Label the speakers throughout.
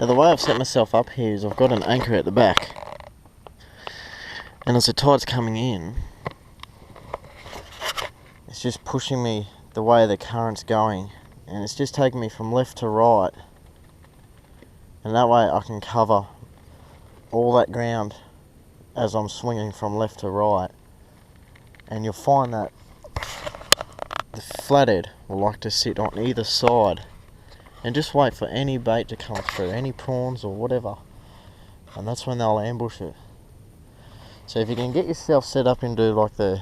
Speaker 1: Now the way I've set myself up here is I've got an anchor at the back, and as the tide's coming in, it's just pushing me the way the current's going, and it's just taking me from left to right, and that way I can cover all that ground as I'm swinging from left to right. And you'll find that the flathead will like to sit on either side and just wait for any bait to come through, any prawns or whatever, and that's when they'll ambush it. So if you can get yourself set up into like the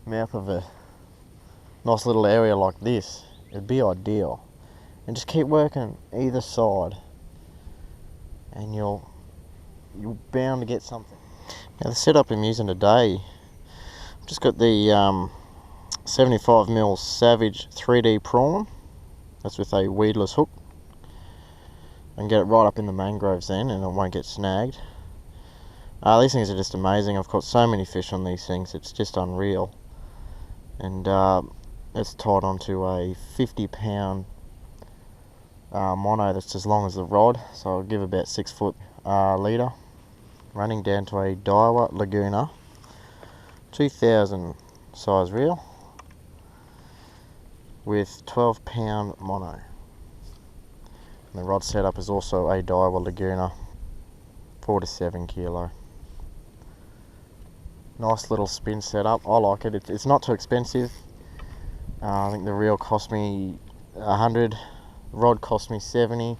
Speaker 1: mouth of a nice little area like this, it'd be ideal. And just keep working either side, and you're bound to get something. Now the setup I'm using today, I've just got the 75mm Savage 3D prawn. That's with a weedless hook. I can get it right up in the mangroves then, and it won't get snagged. These things are just amazing. I've caught so many fish on these things, it's just unreal. And it's tied onto a 50-pound mono that's as long as the rod, so I'll give about 6 foot leader, running down to a Daiwa Laguna 2000 size reel with 12-pound mono. And the rod setup is also a Daiwa Laguna 4 to 7 kilo. Nice little spin setup. I like it. It's not too expensive. I think the reel cost me 100. The rod cost me 70.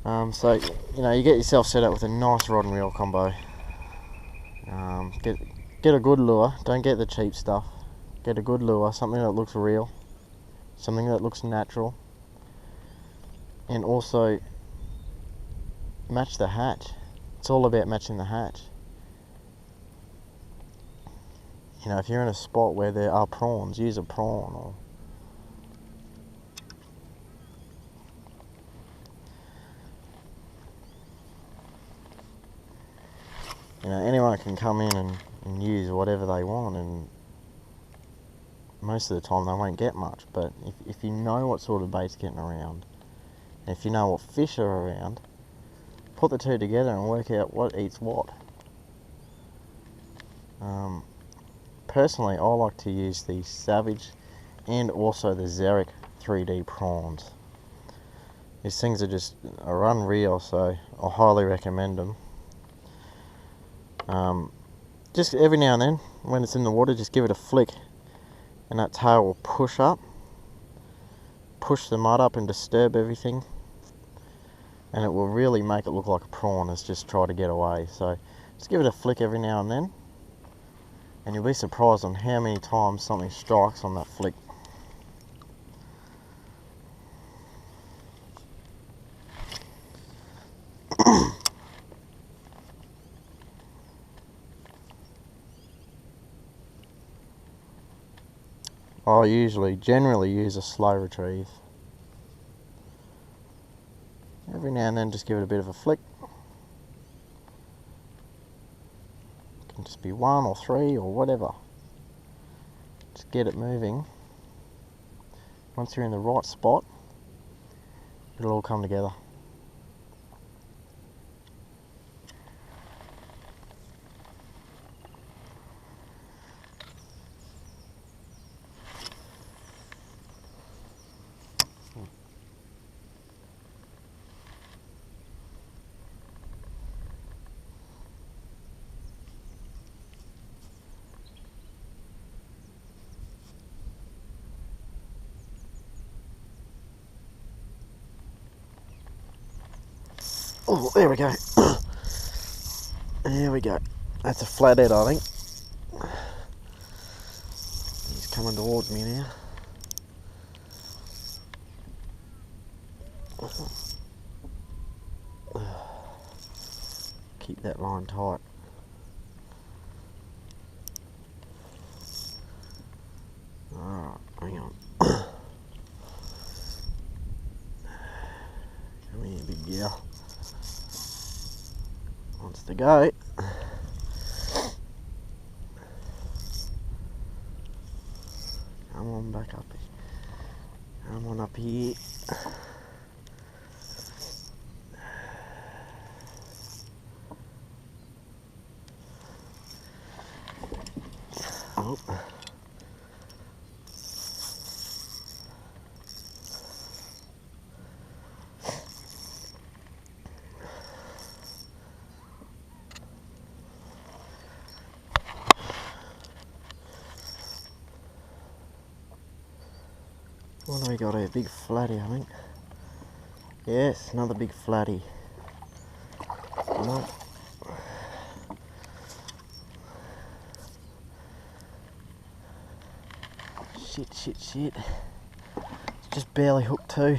Speaker 1: So you get yourself set up with a nice rod and reel combo. Get a good lure. Don't get the cheap stuff. Get a good lure, something that looks real, something that looks natural, and also match the hatch. It's all about matching the hatch. If you're in a spot where there are prawns, use a prawn. Anyone can come in and use whatever they want, and most of the time they won't get much. But if you know what sort of bait's getting around, and if you know what fish are around, put the two together and work out what eats what. Personally, I like to use the Savage and also the Xeric 3D prawns. These things are unreal, so I highly recommend them. Just every now and then, when it's in the water, just give it a flick, and that tail will push up, push the mud up and disturb everything, and it will really make it look like a prawn has just tried to get away. So just give it a flick every now and then, and you'll be surprised on how many times something strikes on that flick. I generally use a slow retrieve. Every now and then just give it a bit of a flick. It can just be 1 or 3 or whatever. Just get it moving. Once you're in the right spot, it'll all come together. Oh, there we go. There we go. That's a flathead, I think. He's coming towards me now. Keep that line tight. Alright, hang on. Come here, big gal. Wants to go. Come on back up. Come on up here. What do we got here? Big flatty, I think. Yes, another big flatty. No. Shit. It's just barely hooked too.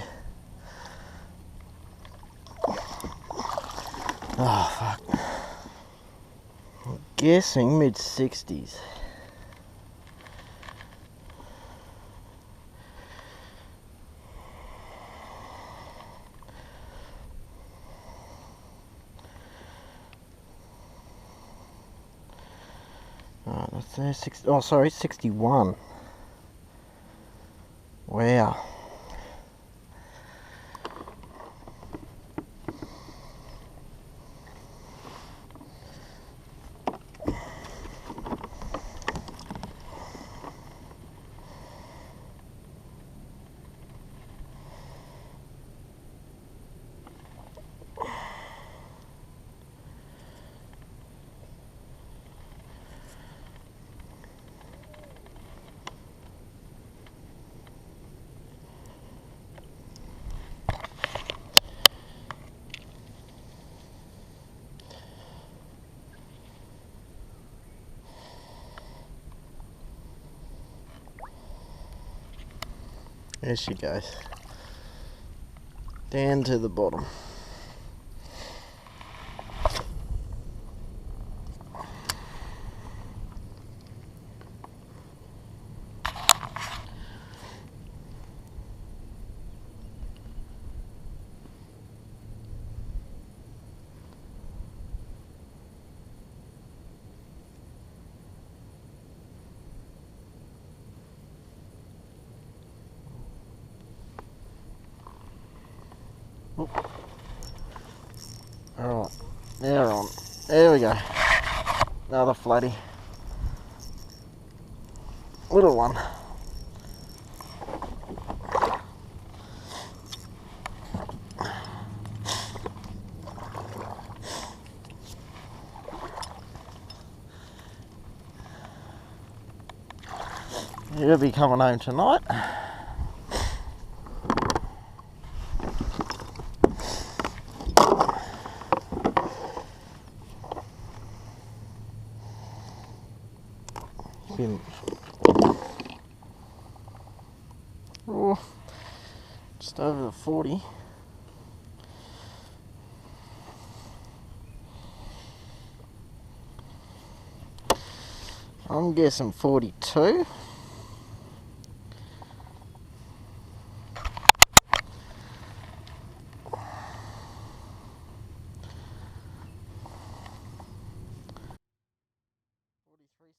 Speaker 1: Oh fuck. I'm guessing mid-60s. Alright, that's there. 61. Wow. There she goes. Down to the bottom. Alright, they're on. There we go. Another flatty. Little one. He'll be coming home tonight. Oh, just over the 40. I'm guessing 42.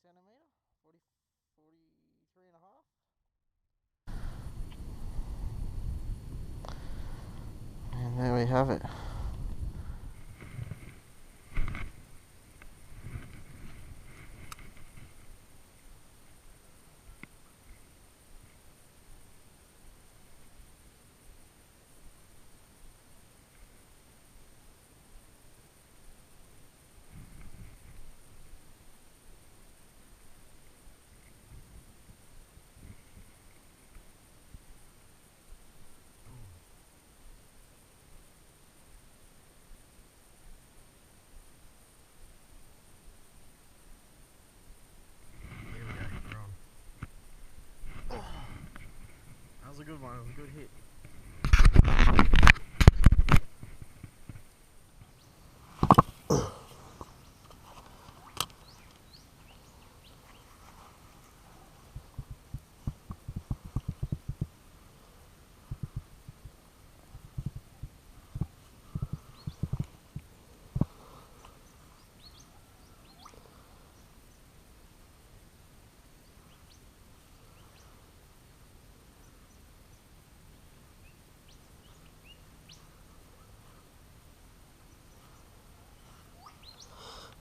Speaker 1: Centimetre, 43 and a half. And there we have it. That was a good one, it was a good hit.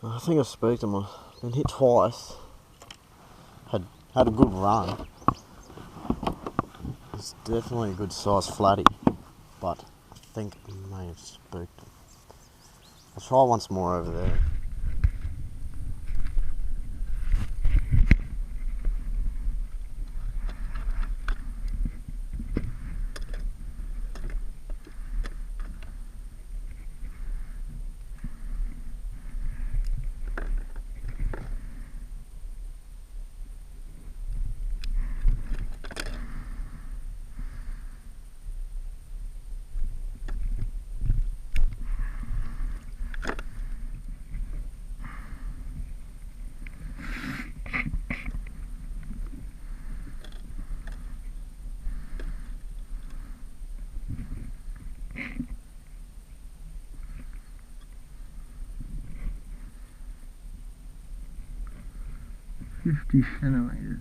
Speaker 1: I think I spoke to him. I've been hit twice. Had a good run. It's definitely a good size flatty, but I think I may have spooked him. I'll try once more over there. 50 centimeters.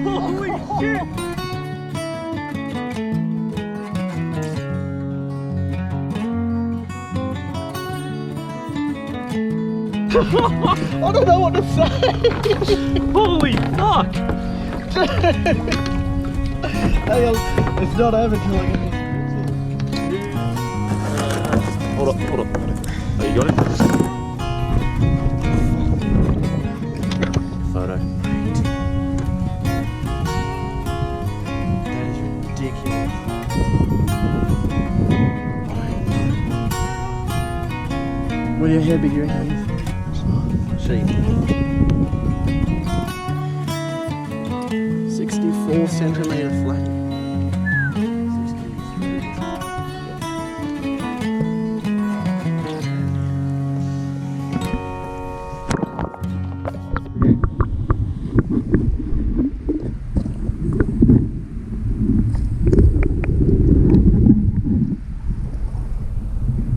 Speaker 2: Holy shit!
Speaker 1: I don't know what to say!
Speaker 2: Holy fuck!
Speaker 1: Hang on, it's not over till I get these grips in.
Speaker 2: Hold up. Oh, you got it? Photo.
Speaker 1: That is ridiculous. What do you, how big do you reckon it is?
Speaker 2: Sheep.
Speaker 1: 64 centimetre flat.